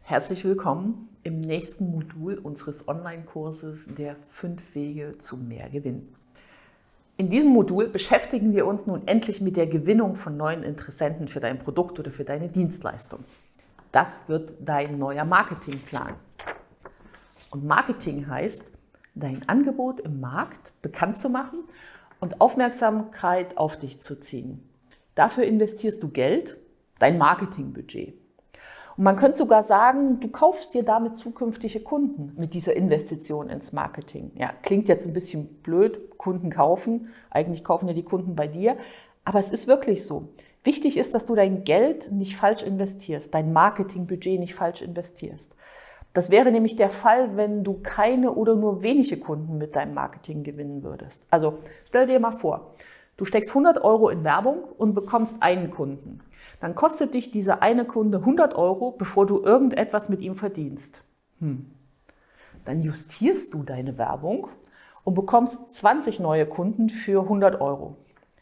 Herzlich willkommen im nächsten Modul unseres Online-Kurses der 5 Wege zu mehr Gewinn. In diesem Modul beschäftigen wir uns nun endlich mit der Gewinnung von neuen Interessenten für dein Produkt oder für deine Dienstleistung. Das wird dein neuer Marketingplan. Und Marketing heißt, dein Angebot im Markt bekannt zu machen und Aufmerksamkeit auf dich zu ziehen. Dafür investierst du Geld, dein Marketingbudget. Und man könnte sogar sagen, du kaufst dir damit zukünftige Kunden mit dieser Investition ins Marketing. Ja, klingt jetzt ein bisschen blöd, Kunden kaufen. Eigentlich kaufen ja die Kunden bei dir. Aber es ist wirklich so. Wichtig ist, dass du dein Geld nicht falsch investierst, dein Marketingbudget nicht falsch investierst. Das wäre nämlich der Fall, wenn du keine oder nur wenige Kunden mit deinem Marketing gewinnen würdest. Also stell dir mal vor, du steckst 100 € in Werbung und bekommst einen Kunden. Dann kostet dich dieser eine Kunde 100 €, bevor du irgendetwas mit ihm verdienst. Dann justierst du deine Werbung und bekommst 20 neue Kunden für 100 €.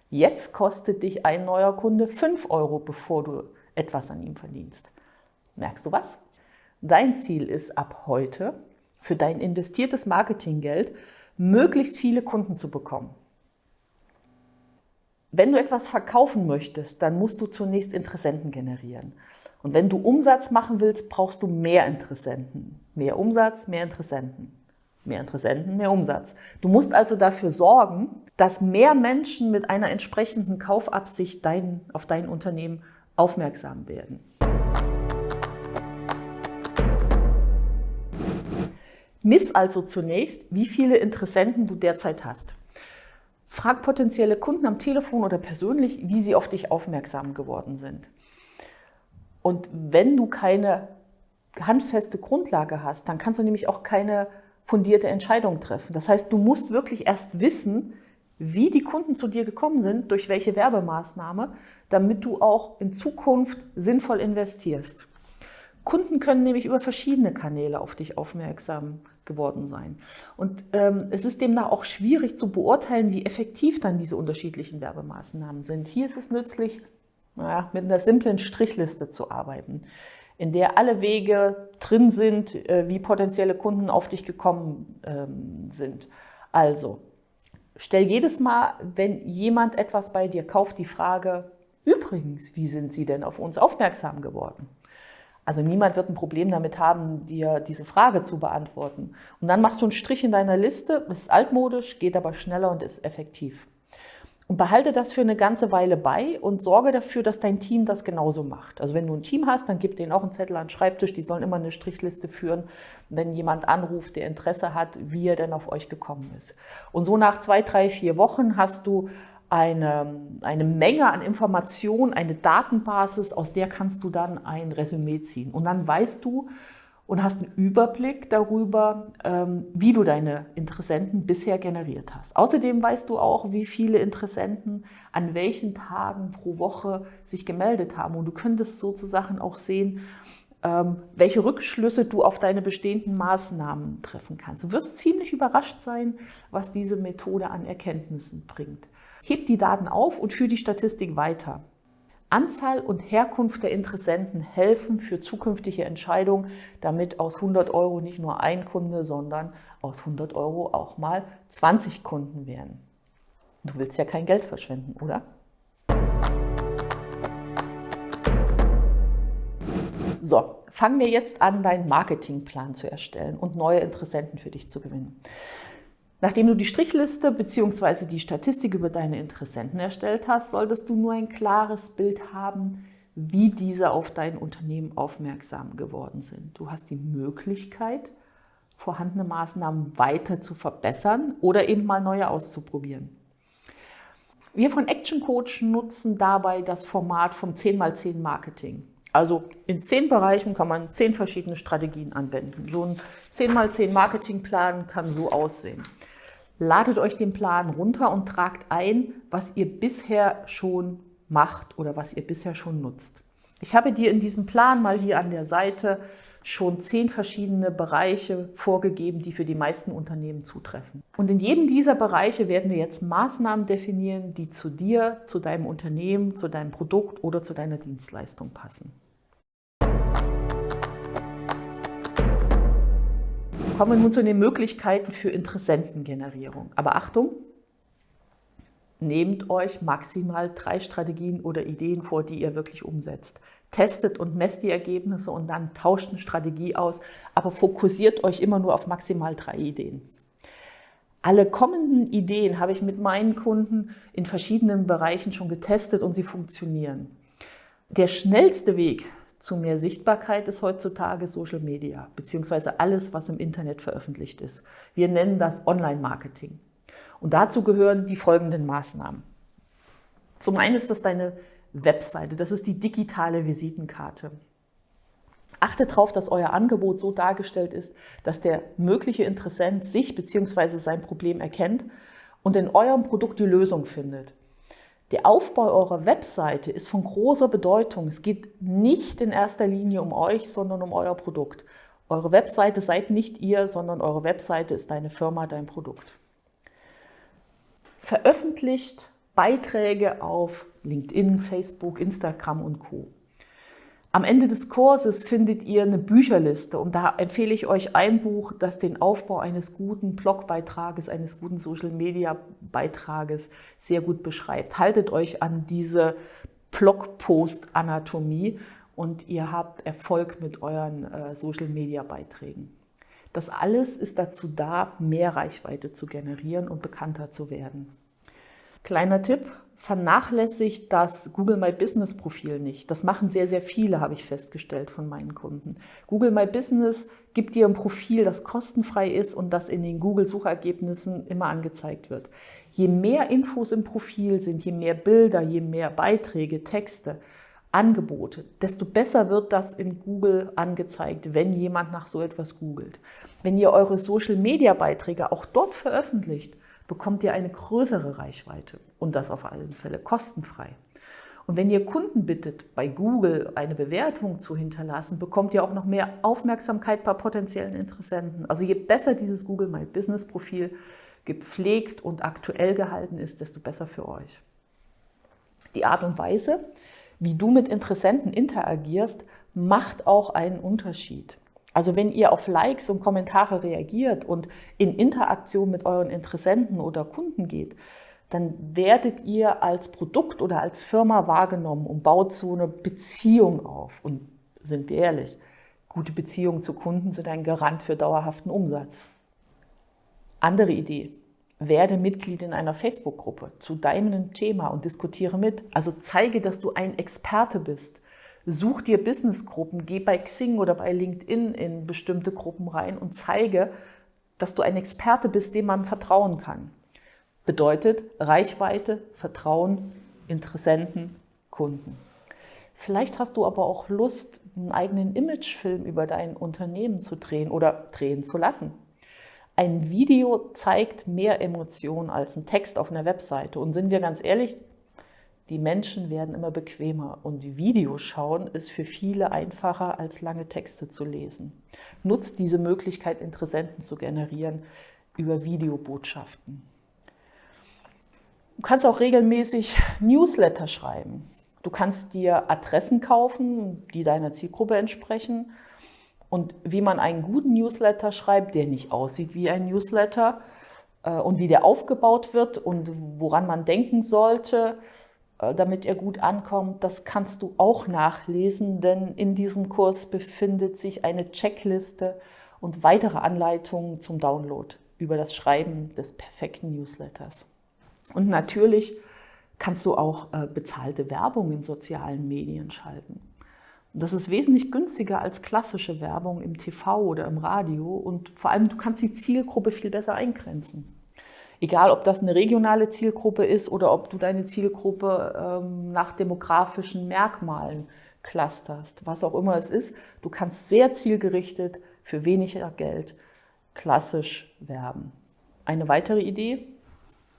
Jetzt kostet dich ein neuer Kunde 5 €, bevor du etwas an ihm verdienst. Merkst du was? Dein Ziel ist ab heute, für dein investiertes Marketinggeld möglichst viele Kunden zu bekommen. Wenn du etwas verkaufen möchtest, dann musst du zunächst Interessenten generieren. Und wenn du Umsatz machen willst, brauchst du mehr Interessenten. Mehr Umsatz, mehr Interessenten. Mehr Interessenten, mehr Umsatz. Du musst also dafür sorgen, dass mehr Menschen mit einer entsprechenden Kaufabsicht auf dein Unternehmen aufmerksam werden. Miss also zunächst, wie viele Interessenten du derzeit hast. Frag potenzielle Kunden am Telefon oder persönlich, wie sie auf dich aufmerksam geworden sind. Und wenn du keine handfeste Grundlage hast, dann kannst du nämlich auch keine fundierte Entscheidung treffen. Das heißt, du musst wirklich erst wissen, wie die Kunden zu dir gekommen sind, durch welche Werbemaßnahme, damit du auch in Zukunft sinnvoll investierst. Kunden können nämlich über verschiedene Kanäle auf dich aufmerksam geworden sein. Und es ist demnach auch schwierig zu beurteilen, wie effektiv dann diese unterschiedlichen Werbemaßnahmen sind. Hier ist es nützlich, mit einer simplen Strichliste zu arbeiten, in der alle Wege drin sind, wie potenzielle Kunden auf dich gekommen sind. Also, stell jedes Mal, wenn jemand etwas bei dir kauft, die Frage, übrigens, wie sind Sie denn auf uns aufmerksam geworden? Also niemand wird ein Problem damit haben, dir diese Frage zu beantworten. Und dann machst du einen Strich in deiner Liste, ist altmodisch, geht aber schneller und ist effektiv. Und behalte das für eine ganze Weile bei und sorge dafür, dass dein Team das genauso macht. Also wenn du ein Team hast, dann gib denen auch einen Zettel an den Schreibtisch, die sollen immer eine Strichliste führen, wenn jemand anruft, der Interesse hat, wie er denn auf euch gekommen ist. Und so nach 2, 3, 4 Wochen hast du eine Menge an Informationen, eine Datenbasis, aus der kannst du dann ein Resümee ziehen. Und dann weißt du und hast einen Überblick darüber, wie du deine Interessenten bisher generiert hast. Außerdem weißt du auch, wie viele Interessenten an welchen Tagen pro Woche sich gemeldet haben. Und du könntest sozusagen auch sehen, welche Rückschlüsse du auf deine bestehenden Maßnahmen treffen kannst. Du wirst ziemlich überrascht sein, was diese Methode an Erkenntnissen bringt. Heb die Daten auf und führe die Statistik weiter. Anzahl und Herkunft der Interessenten helfen für zukünftige Entscheidungen, damit aus 100 € nicht nur ein Kunde, sondern aus 100 € auch mal 20 Kunden werden. Du willst ja kein Geld verschwenden, oder? So, fangen wir jetzt an, deinen Marketingplan zu erstellen und neue Interessenten für dich zu gewinnen. Nachdem du die Strichliste bzw. die Statistik über deine Interessenten erstellt hast, solltest du nur ein klares Bild haben, wie diese auf dein Unternehmen aufmerksam geworden sind. Du hast die Möglichkeit, vorhandene Maßnahmen weiter zu verbessern oder eben mal neue auszuprobieren. Wir von Action Coach nutzen dabei das Format vom 10x10 Marketing. Also in 10 Bereichen kann man 10 verschiedene Strategien anwenden. So ein 10x10 Marketingplan kann so aussehen. Ladet euch den Plan runter und tragt ein, was ihr bisher schon macht oder was ihr bisher schon nutzt. Ich habe dir in diesem Plan mal hier an der Seite schon 10 verschiedene Bereiche vorgegeben, die für die meisten Unternehmen zutreffen. Und in jedem dieser Bereiche werden wir jetzt Maßnahmen definieren, die zu dir, zu deinem Unternehmen, zu deinem Produkt oder zu deiner Dienstleistung passen. Kommen wir nun zu den Möglichkeiten für Interessentengenerierung. Aber Achtung, nehmt euch maximal 3 Strategien oder Ideen vor, die ihr wirklich umsetzt. Testet und messt die Ergebnisse und dann tauscht eine Strategie aus, aber fokussiert euch immer nur auf maximal 3 Ideen. Alle kommenden Ideen habe ich mit meinen Kunden in verschiedenen Bereichen schon getestet und sie funktionieren. Der schnellste Weg zu mehr Sichtbarkeit ist heutzutage Social Media, beziehungsweise alles, was im Internet veröffentlicht ist. Wir nennen das Online-Marketing. Und dazu gehören die folgenden Maßnahmen. Zum einen ist das deine Webseite, das ist die digitale Visitenkarte. Achtet darauf, dass euer Angebot so dargestellt ist, dass der mögliche Interessent sich bzw. sein Problem erkennt und in eurem Produkt die Lösung findet. Der Aufbau eurer Webseite ist von großer Bedeutung. Es geht nicht in erster Linie um euch, sondern um euer Produkt. Eure Webseite seid nicht ihr, sondern eure Webseite ist deine Firma, dein Produkt. Veröffentlicht Beiträge auf LinkedIn, Facebook, Instagram und Co. Am Ende des Kurses findet ihr eine Bücherliste und da empfehle ich euch ein Buch, das den Aufbau eines guten Blogbeitrages, eines guten Social-Media-Beitrages sehr gut beschreibt. Haltet euch an diese Blogpost-Anatomie und ihr habt Erfolg mit euren Social-Media-Beiträgen. Das alles ist dazu da, mehr Reichweite zu generieren und bekannter zu werden. Kleiner Tipp: Vernachlässigt das Google My Business Profil nicht. Das machen sehr, sehr viele, habe ich festgestellt von meinen Kunden. Google My Business gibt dir ein Profil, das kostenfrei ist und das in den Google-Suchergebnissen immer angezeigt wird. Je mehr Infos im Profil sind, je mehr Bilder, je mehr Beiträge, Texte, Angebote, desto besser wird das in Google angezeigt, wenn jemand nach so etwas googelt. Wenn ihr eure Social-Media-Beiträge auch dort veröffentlicht, bekommt ihr eine größere Reichweite und das auf alle Fälle kostenfrei. Und wenn ihr Kunden bittet, bei Google eine Bewertung zu hinterlassen, bekommt ihr auch noch mehr Aufmerksamkeit bei potenziellen Interessenten. Also je besser dieses Google My Business Profil gepflegt und aktuell gehalten ist, desto besser für euch. Die Art und Weise, wie du mit Interessenten interagierst, macht auch einen Unterschied. Also wenn ihr auf Likes und Kommentare reagiert und in Interaktion mit euren Interessenten oder Kunden geht, dann werdet ihr als Produkt oder als Firma wahrgenommen und baut so eine Beziehung auf. Und sind wir ehrlich, gute Beziehungen zu Kunden sind ein Garant für dauerhaften Umsatz. Andere Idee: Werde Mitglied in einer Facebook-Gruppe zu deinem Thema und diskutiere mit. Also zeige, dass du ein Experte bist. Such dir Businessgruppen, geh bei Xing oder bei LinkedIn in bestimmte Gruppen rein und zeige, dass du ein Experte bist, dem man vertrauen kann. Bedeutet Reichweite, Vertrauen, Interessenten, Kunden. Vielleicht hast du aber auch Lust, einen eigenen Imagefilm über dein Unternehmen zu drehen oder drehen zu lassen. Ein Video zeigt mehr Emotionen als ein Text auf einer Webseite. Und sind wir ganz ehrlich, die Menschen werden immer bequemer und Video schauen ist für viele einfacher als lange Texte zu lesen. Nutzt diese Möglichkeit, Interessenten zu generieren über Videobotschaften. Du kannst auch regelmäßig Newsletter schreiben. Du kannst dir Adressen kaufen, die deiner Zielgruppe entsprechen. Und wie man einen guten Newsletter schreibt, der nicht aussieht wie ein Newsletter und wie der aufgebaut wird und woran man denken sollte, damit er gut ankommt, das kannst du auch nachlesen, denn in diesem Kurs befindet sich eine Checkliste und weitere Anleitungen zum Download über das Schreiben des perfekten Newsletters. Und natürlich kannst du auch bezahlte Werbung in sozialen Medien schalten. Das ist wesentlich günstiger als klassische Werbung im TV oder im Radio und vor allem du kannst die Zielgruppe viel besser eingrenzen. Egal, ob das eine regionale Zielgruppe ist oder ob du deine Zielgruppe nach demografischen Merkmalen clusterst, was auch immer es ist, du kannst sehr zielgerichtet für weniger Geld klassisch werben. Eine weitere Idee: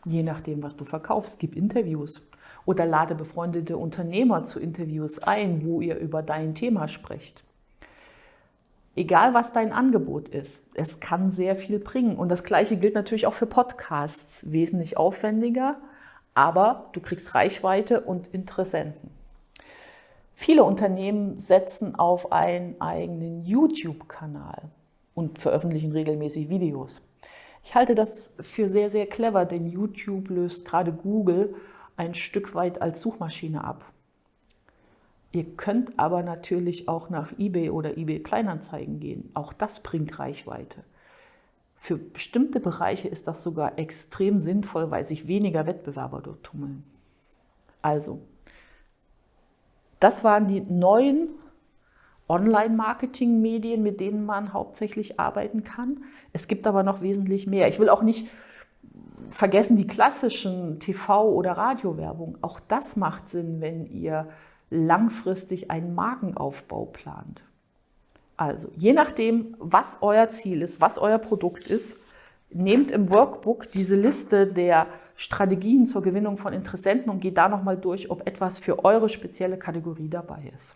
Je nachdem, was du verkaufst, gib Interviews oder lade befreundete Unternehmer zu Interviews ein, wo ihr über dein Thema sprecht. Egal, was dein Angebot ist, es kann sehr viel bringen. Und das Gleiche gilt natürlich auch für Podcasts, wesentlich aufwendiger, aber du kriegst Reichweite und Interessenten. Viele Unternehmen setzen auf einen eigenen YouTube-Kanal. und veröffentlichen regelmäßig Videos. Ich halte das für sehr, sehr clever, denn YouTube löst gerade Google ein Stück weit als Suchmaschine ab. Ihr könnt aber natürlich auch nach eBay oder eBay Kleinanzeigen gehen. Auch das bringt Reichweite. Für bestimmte Bereiche ist das sogar extrem sinnvoll, weil sich weniger Wettbewerber dort tummeln. Also, das waren die neuen Online-Marketing-Medien, mit denen man hauptsächlich arbeiten kann. Es gibt aber noch wesentlich mehr. Ich will auch nicht vergessen die klassischen TV- oder Radiowerbung. Auch das macht Sinn, wenn ihr langfristig einen Markenaufbau plant. Also, je nachdem, was euer Ziel ist, was euer Produkt ist, nehmt im Workbook diese Liste der Strategien zur Gewinnung von Interessenten und geht da nochmal durch, ob etwas für eure spezielle Kategorie dabei ist.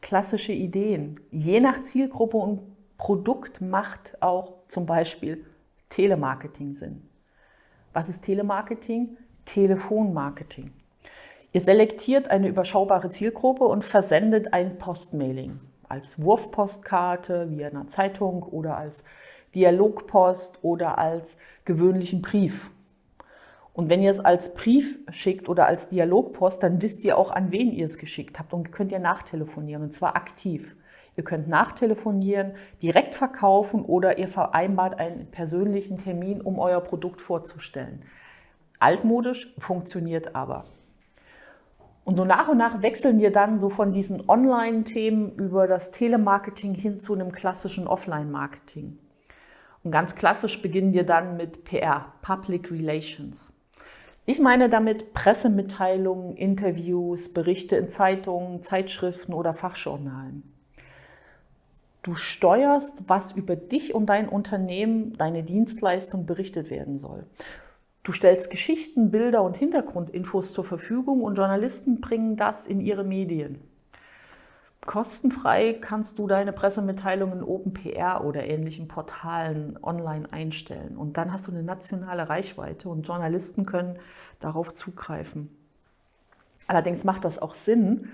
Klassische Ideen. Je nach Zielgruppe und Produkt macht auch zum Beispiel Telemarketing Sinn. Was ist Telemarketing? Telefonmarketing. Ihr selektiert eine überschaubare Zielgruppe und versendet ein Postmailing als Wurfpostkarte, via einer Zeitung oder als Dialogpost oder als gewöhnlichen Brief. Und wenn ihr es als Brief schickt oder als Dialogpost, dann wisst ihr auch, an wen ihr es geschickt habt und könnt ihr nachtelefonieren, und zwar aktiv. Ihr könnt nachtelefonieren, direkt verkaufen oder ihr vereinbart einen persönlichen Termin, um euer Produkt vorzustellen. Altmodisch, funktioniert aber. Und so nach und nach wechseln wir dann so von diesen Online-Themen über das Telemarketing hin zu einem klassischen Offline-Marketing. Und ganz klassisch beginnen wir dann mit PR, Public Relations. Ich meine damit Pressemitteilungen, Interviews, Berichte in Zeitungen, Zeitschriften oder Fachjournalen. Du steuerst, was über dich und dein Unternehmen, deine Dienstleistung berichtet werden soll. Du stellst Geschichten, Bilder und Hintergrundinfos zur Verfügung und Journalisten bringen das in ihre Medien. Kostenfrei kannst du deine Pressemitteilungen in OpenPR oder ähnlichen Portalen online einstellen. Und dann hast du eine nationale Reichweite und Journalisten können darauf zugreifen. Allerdings macht das auch Sinn,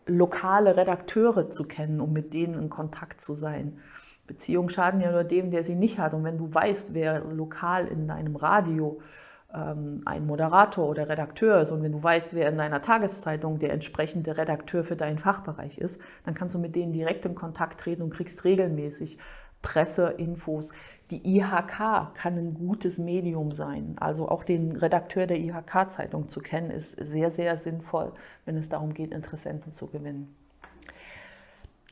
lokale Redakteure zu kennen, um mit denen in Kontakt zu sein. Beziehungen schaden ja nur dem, der sie nicht hat. Und wenn du weißt, wer lokal in deinem Radio ein Moderator oder Redakteur ist und wenn du weißt, wer in deiner Tageszeitung der entsprechende Redakteur für deinen Fachbereich ist, dann kannst du mit denen direkt in Kontakt treten und kriegst regelmäßig Presseinfos. Die IHK kann ein gutes Medium sein. Also auch den Redakteur der IHK-Zeitung zu kennen, ist sehr, sehr sinnvoll, wenn es darum geht, Interessenten zu gewinnen.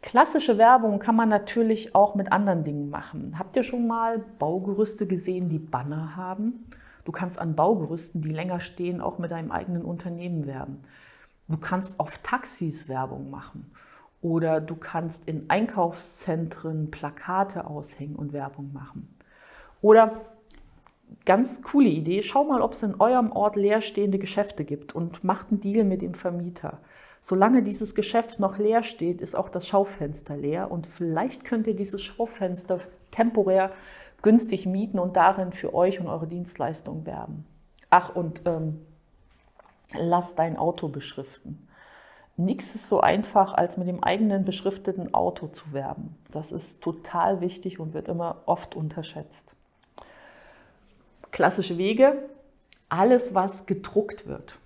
Klassische Werbung kann man natürlich auch mit anderen Dingen machen. Habt ihr schon mal Baugerüste gesehen, die Banner haben? Du kannst an Baugerüsten, die länger stehen, auch mit deinem eigenen Unternehmen werben. Du kannst auf Taxis Werbung machen oder du kannst in Einkaufszentren Plakate aushängen und Werbung machen. Oder ganz coole Idee, schau mal, ob es in eurem Ort leerstehende Geschäfte gibt und macht einen Deal mit dem Vermieter. Solange dieses Geschäft noch leer steht, ist auch das Schaufenster leer und vielleicht könnt ihr dieses Schaufenster temporär günstig mieten und darin für euch und eure Dienstleistung werben. Ach, und lasst dein Auto beschriften. Nichts ist so einfach, als mit dem eigenen beschrifteten Auto zu werben. Das ist total wichtig und wird immer oft unterschätzt. Klassische Wege, alles, was gedruckt wird.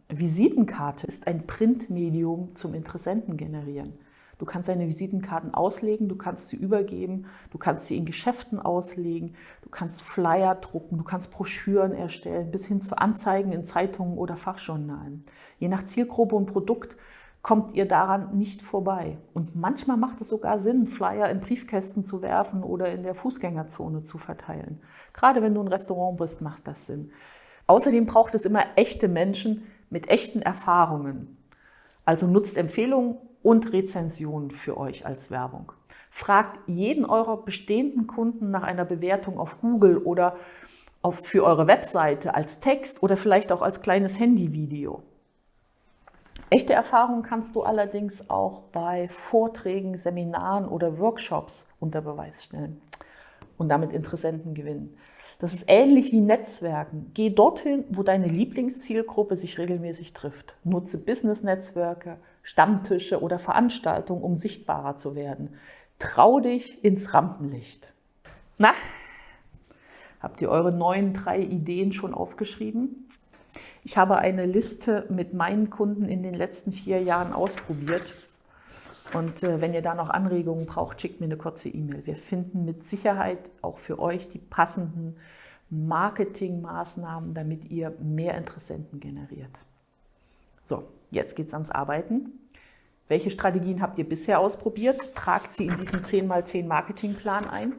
Visitenkarte ist ein Printmedium zum Interessenten generieren. Du kannst deine Visitenkarten auslegen, du kannst sie übergeben, du kannst sie in Geschäften auslegen, du kannst Flyer drucken, du kannst Broschüren erstellen, bis hin zu Anzeigen in Zeitungen oder Fachjournalen. Je nach Zielgruppe und Produkt kommt ihr daran nicht vorbei. Und manchmal macht es sogar Sinn, Flyer in Briefkästen zu werfen oder in der Fußgängerzone zu verteilen. Gerade wenn du ein Restaurant bist, macht das Sinn. Außerdem braucht es immer echte Menschen mit echten Erfahrungen. Also nutzt Empfehlungen und Rezensionen für euch als Werbung. Fragt jeden eurer bestehenden Kunden nach einer Bewertung auf Google oder für eure Webseite als Text oder vielleicht auch als kleines Handyvideo. Echte Erfahrungen kannst du allerdings auch bei Vorträgen, Seminaren oder Workshops unter Beweis stellen und damit Interessenten gewinnen. Das ist ähnlich wie Netzwerken. Geh dorthin, wo deine Lieblingszielgruppe sich regelmäßig trifft. Nutze Business-Netzwerke, Stammtische oder Veranstaltungen, um sichtbarer zu werden. Trau dich ins Rampenlicht. Na, habt ihr eure neuen 3 Ideen schon aufgeschrieben? Ich habe eine Liste mit meinen Kunden in den letzten 4 Jahren ausprobiert. Und wenn ihr da noch Anregungen braucht, schickt mir eine kurze E-Mail. Wir finden mit Sicherheit auch für euch die passenden Marketingmaßnahmen, damit ihr mehr Interessenten generiert. So, jetzt geht's ans Arbeiten. Welche Strategien habt ihr bisher ausprobiert? Tragt sie in diesen 10x10 Marketingplan ein.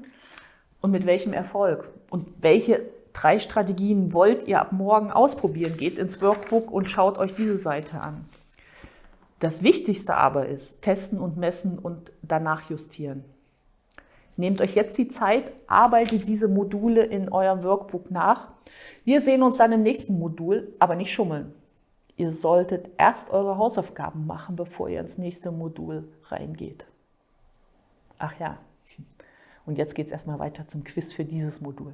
Und mit welchem Erfolg? Und welche 3 Strategien wollt ihr ab morgen ausprobieren? Geht ins Workbook und schaut euch diese Seite an. Das Wichtigste aber ist, testen und messen und danach justieren. Nehmt euch jetzt die Zeit, arbeitet diese Module in eurem Workbook nach. Wir sehen uns dann im nächsten Modul, aber nicht schummeln. Ihr solltet erst eure Hausaufgaben machen, bevor ihr ins nächste Modul reingeht. Ach ja, und jetzt geht es erstmal weiter zum Quiz für dieses Modul.